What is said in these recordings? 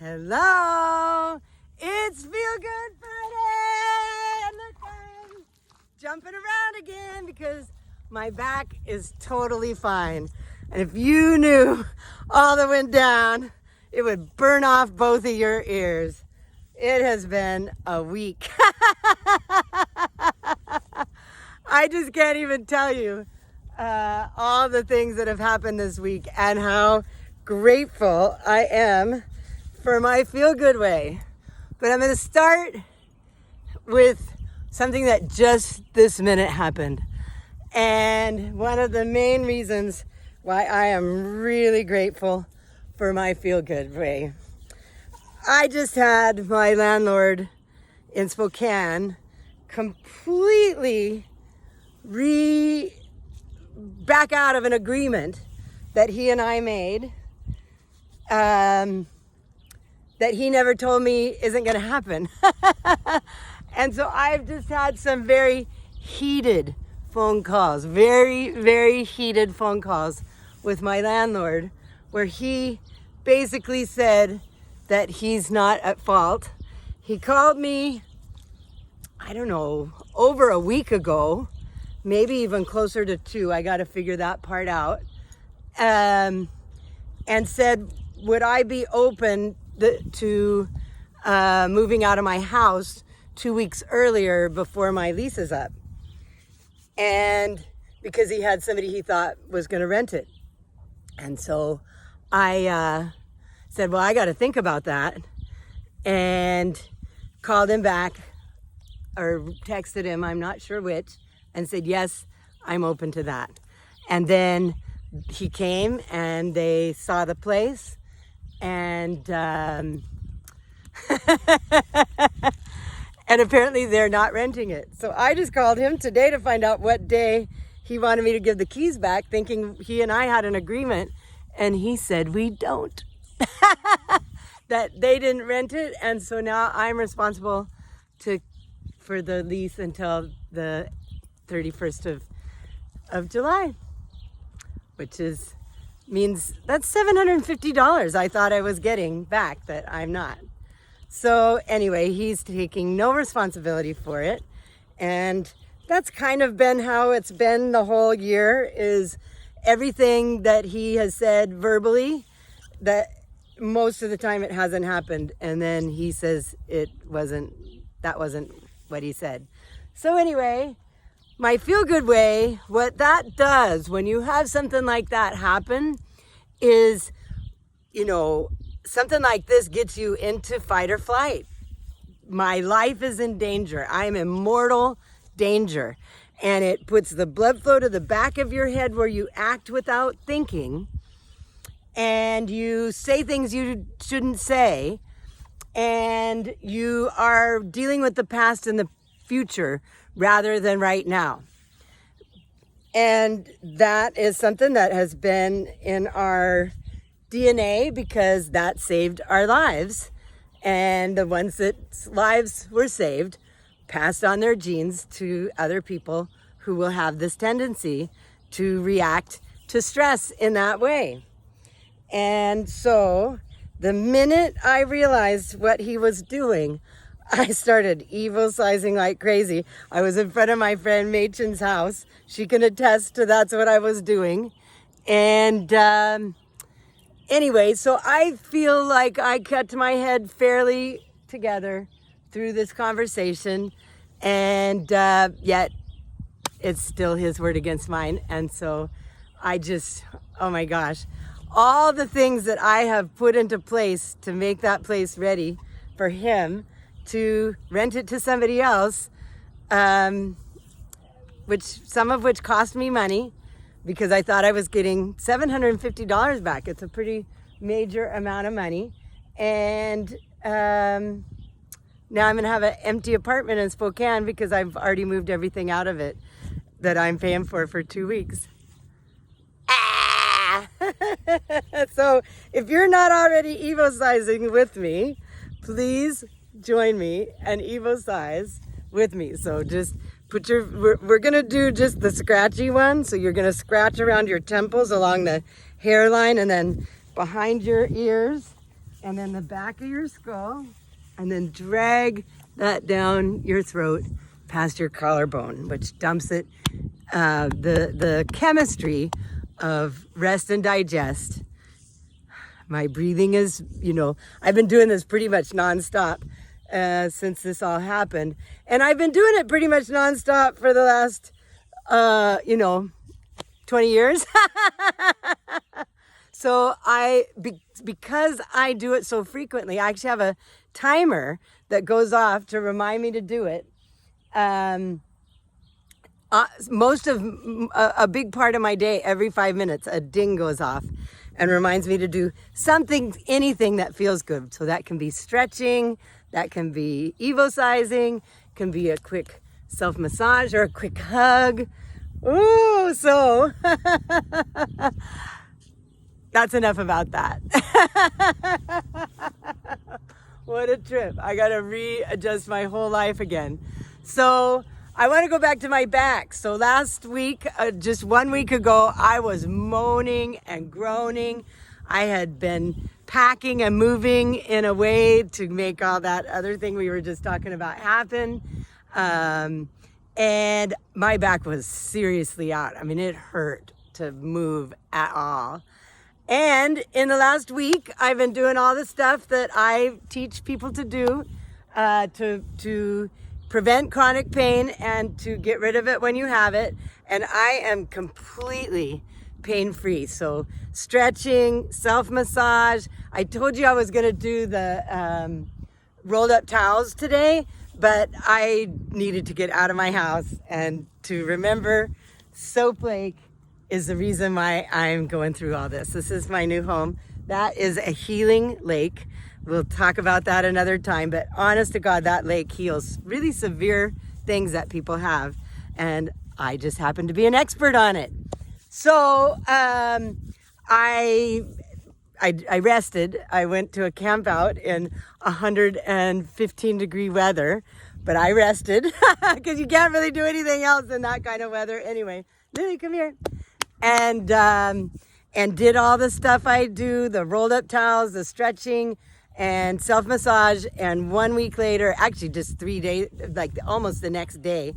Hello, it's Feel Good Friday, and look, I'm jumping around again because my back is totally fine. And if you knew all that went down, it would burn off both of your ears. It has been a week. I just can't even tell you all the things that have happened this week and how grateful I am for my Feel Good Way. But I'm going to start with something that just this minute happened. And one of the main reasons why I am really grateful for my Feel Good Way. I just had my landlord in Spokane completely back out of an agreement that he and I made that he never told me isn't going to happen. And so I've just had some very heated phone calls, very heated phone calls with my landlord, where he basically said that he's not at fault. He called me, I don't know, over a week ago, maybe even closer to 2. I got to figure that part out. And said, would I be open to moving out of my house 2 weeks earlier before my lease is up? And because he had somebody he thought was going to rent it. And so I said, well, I got to think about that, and called him back or texted him, I'm not sure which, and said, yes, I'm open to that. And then he came and they saw the place, and and apparently they're not renting it. So I just called him today to find out what day he wanted me to give the keys back, thinking he and I had an agreement, and he said we don't. That they didn't rent it, and so now I'm responsible for the lease until the 31st of July, which means that's $750 I thought I was getting back that I'm not. So anyway, he's taking no responsibility for it, and that's kind of been how it's been the whole year, is everything that he has said verbally, that most of the time it hasn't happened, and then he says that wasn't what he said. So anyway, my Feel Good Way, what that does when you have something like that happen is, something like this gets you into fight or flight. My life is in danger. I am in mortal danger. And it puts the blood flow to the back of your head where you act without thinking, and you say things you shouldn't say, and you are dealing with the past and the future rather than right now. And that is something that has been in our DNA because that saved our lives. And the ones that lives were saved passed on their genes to other people who will have this tendency to react to stress in that way. And so the minute I realized what he was doing, I started evil-sizing like crazy. I was in front of my friend Machen's house. She can attest to that's what I was doing. And anyway, so I feel like I kept my head fairly together through this conversation, and yet it's still his word against mine. And so I just, oh my gosh, all the things that I have put into place to make that place ready for him to rent it to somebody else, some of which cost me money because I thought I was getting $750 back. It's a pretty major amount of money. And now I'm going to have an empty apartment in Spokane because I've already moved everything out of it that I'm paying for 2 weeks. So if you're not already evo-sizing with me, please join me and evo-size with me. So just we're going to do just the scratchy one. So you're going to scratch around your temples along the hairline and then behind your ears and then the back of your skull, and then drag that down your throat past your collarbone, which dumps it. The chemistry of rest and digest. My breathing is, I've been doing this pretty much nonstop since this all happened. And I've been doing it pretty much nonstop for the last, 20 years. So because I do it so frequently, I actually have a timer that goes off to remind me to do it. A big part of my day, every 5 minutes, a ding goes off and reminds me to do anything that feels good. So that can be stretching, that can be evosizing, can be a quick self-massage or a quick hug. Ooh, so that's enough about that. What a trip. I got to readjust my whole life again. So I want to go back to my back. So last week, just 1 week ago, I was moaning and groaning. I had been packing and moving in a way to make all that other thing we were just talking about happen. And my back was seriously out. I mean, it hurt to move at all. And in the last week, I've been doing all the stuff that I teach people to do to prevent chronic pain and to get rid of it when you have it. And I am completely pain-free. So stretching, self-massage. I told you I was going to do the rolled up towels today, but I needed to get out of my house and to remember Soap Lake is the reason why I'm going through all this. This is my new home. That is a healing lake. We'll talk about that another time, but honest to God, that lake heals really severe things that people have. And I just happen to be an expert on it. So I rested. I went to a camp out in 115 degree weather, but I rested because you can't really do anything else in that kind of weather. Anyway, Lily, come here. And did all the stuff I do, the rolled up towels, the stretching and self-massage. And 1 week later, actually just 3 days, like almost the next day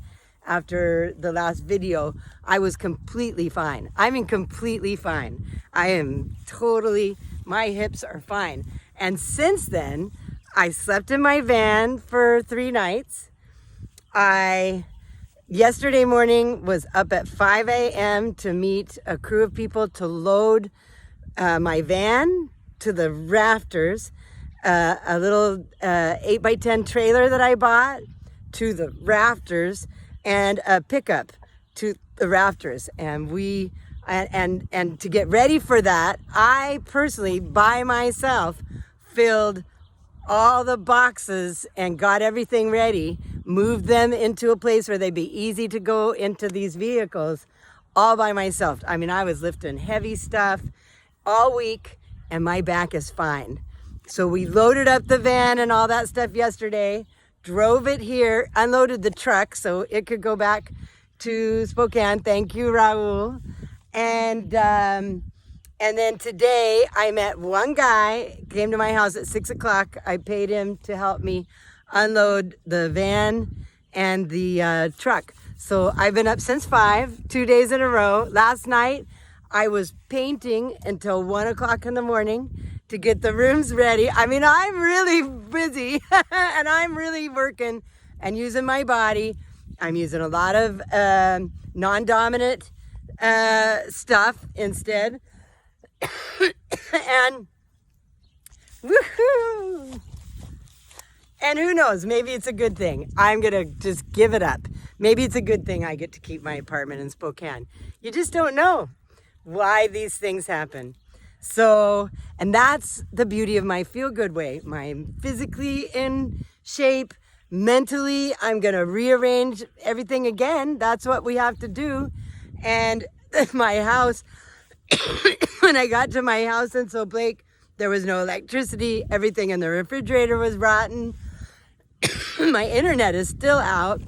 after the last video, I was completely fine. I mean, completely fine. I am totally, my hips are fine. And since then, I slept in my van for 3 nights. Yesterday morning was up at 5 a.m. to meet a crew of people to load my van to the rafters, a little 8x10 trailer that I bought to the rafters, and a pickup to the rafters. And and to get ready for that, I personally, by myself, filled all the boxes and got everything ready, moved them into a place where they'd be easy to go into these vehicles all by myself. I mean, I was lifting heavy stuff all week and my back is fine. So we loaded up the van and all that stuff yesterday, drove it here, unloaded the truck so it could go back to Spokane. Thank you, Raul. And then today I met one guy, came to my house at 6 o'clock. I paid him to help me unload the van and the truck. So I've been up since 5, 2 days in a row. Last night I was painting until 1 o'clock in the morning to get the rooms ready. I mean, I'm really busy and I'm really working and using my body. I'm using a lot of non-dominant stuff instead. And woohoo! And who knows, maybe it's a good thing. I'm gonna just give it up. Maybe it's a good thing I get to keep my apartment in Spokane. You just don't know why these things happen. So, and that's the beauty of my feel good way. I'm physically in shape, mentally, I'm gonna rearrange everything again. That's what we have to do. And my house, when I got to my house in Soap Lake, there was no electricity. Everything in the refrigerator was rotten. My internet is still out.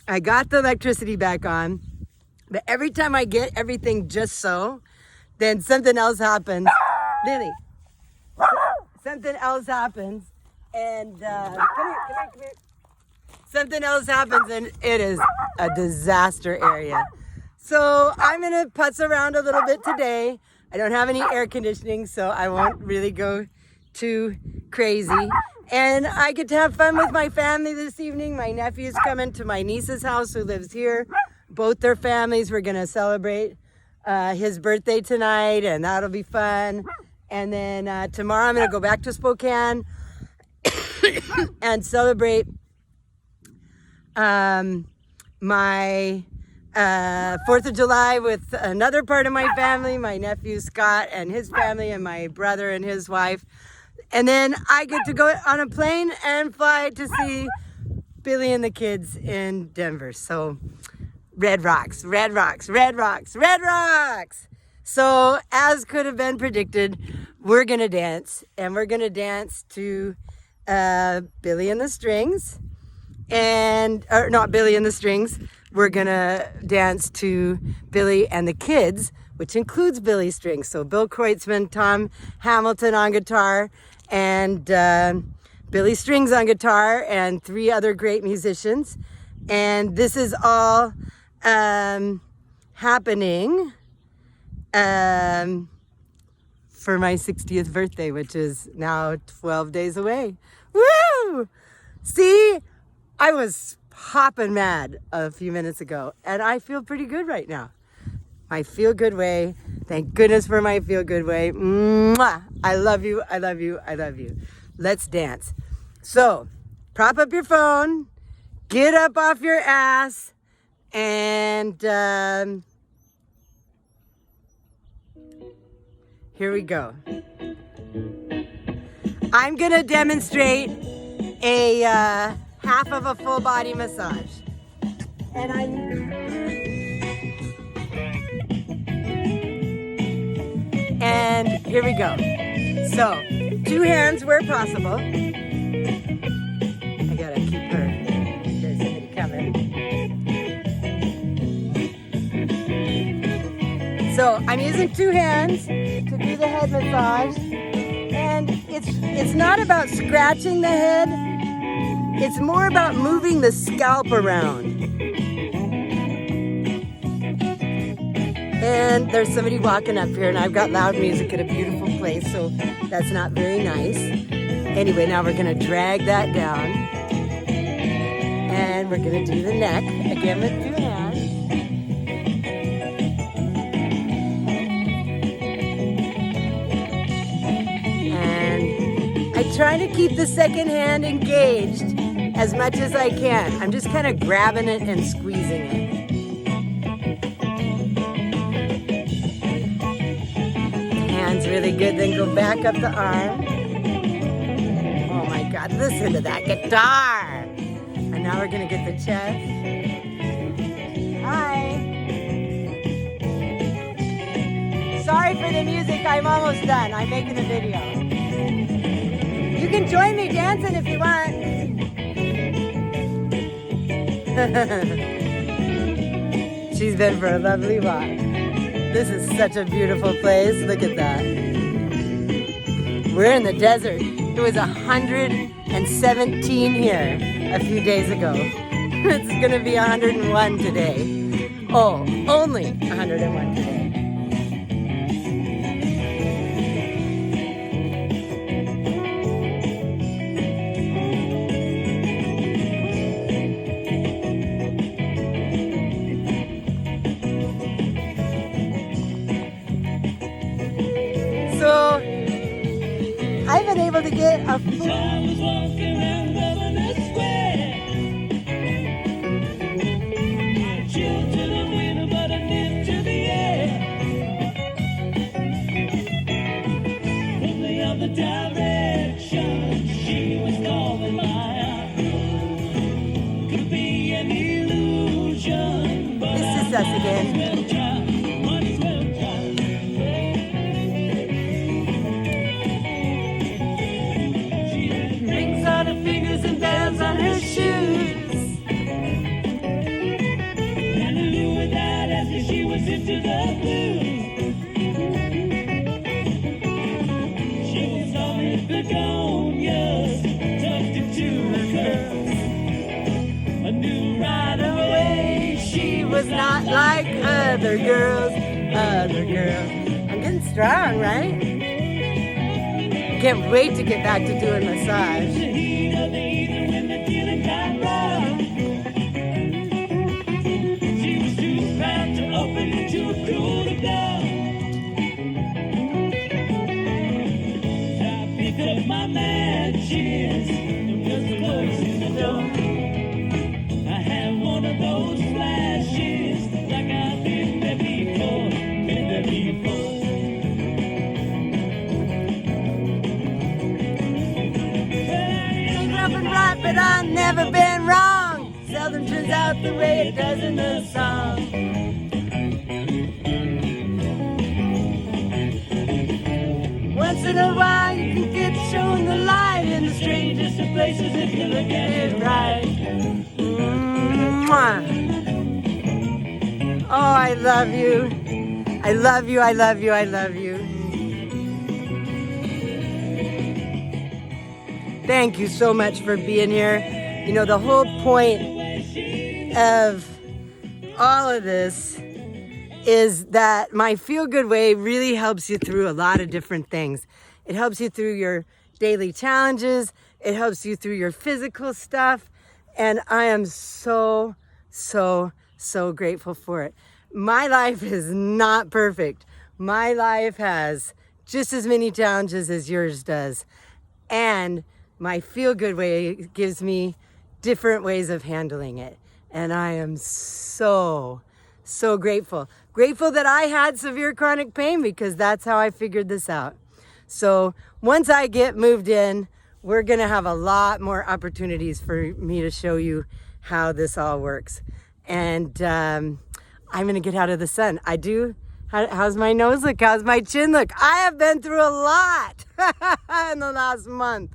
I got the electricity back on. But every time I get everything just so, then something else happens. Lily, something else happens, and come here. Something else happens, and it is a disaster area. So I'm gonna putz around a little bit today. I don't have any air conditioning, so I won't really go too crazy. And I get to have fun with my family this evening. My nephew's coming to my niece's house who lives here. Both their families, we're gonna celebrate his birthday tonight, and that'll be fun. And then tomorrow I'm gonna go back to Spokane and celebrate my 4th of July with another part of my family, my nephew Scott and his family, and my brother and his wife. And then I get to go on a plane and fly to see Billy and the kids in Denver. So Red Rocks, Red Rocks, Red Rocks, Red Rocks. So as could have been predicted, we're gonna dance, and we're gonna dance to Billy and the Strings. Or not Billy and the Strings. We're gonna dance to Billy and the Kids, which includes Billy Strings. So Bill Kreutzmann, Tom Hamilton on guitar, and Billy Strings on guitar, and 3 other great musicians. And this is all happening for my 60th birthday, which is now 12 days away. Woo! See? I was hopping mad a few minutes ago, and I feel pretty good right now. My feel good way. Thank goodness for my feel good way. Mwah! I love you, I love you, I love you. Let's dance. So, prop up your phone, get up off your ass, and here we go. I'm gonna demonstrate a half of a full body massage. And here we go. So, 2 hands where possible. I gotta keep her. There's somebody coming. So, I'm using 2 hands to do the head massage. And it's not about scratching the head. It's more about moving the scalp around. And there's somebody walking up here, and I've got loud music at a beautiful place, so that's not very nice. Anyway, now we're gonna drag that down. And we're gonna do the neck, again with 2 hands. And I try to keep the second hand engaged as much as I can. I'm just kind of grabbing it and squeezing it. Hands really good, then go back up the arm. Oh my God, listen to that guitar. And now we're gonna get the chest. Hi. Sorry for the music, I'm almost done. I'm making a video. You can join me dancing if you want. She's been for a lovely walk. This is such a beautiful place. Look at that. We're in the desert. It was 117 here a few days ago. It's gonna be 101 today. Oh, only 101 today. So, I've been able to get a full... This is us again. Fingers and bells on her shoes. And I knew without asking she was into the blues. She was always the girl. other girls, other girls. I'm getting strong, right? Can't wait to get back to doing massage. My matches, just closing the door. I have one of those flashes, like I've been there before, been there before. Ain't nothing right, but I've never been wrong. Seldom turns out the way it does in the song. Once in a while you can get shown the light in the strangest of places if you look at it right. Mwah. Oh, I love you. I love you, I love you, I love you. Thank you so much for being here. You know, the whole point of all of this is that my Feel Good Way really helps you through a lot of different things. It helps you through your daily challenges. It helps you through your physical stuff. And I am so, so, so grateful for it. My life is not perfect. My life has just as many challenges as yours does. And my Feel Good Way gives me different ways of handling it. And I am so, so grateful. Grateful that I had severe chronic pain because that's how I figured this out. So once I get moved in, we're gonna have a lot more opportunities for me to show you how this all works. And I'm gonna get out of the sun. I do. How's my nose look? How's my chin look? I have been through a lot in the last month.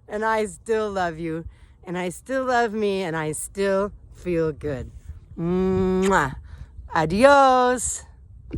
And I still love you. And I still love me. And I still feel good. Mwah. Adios.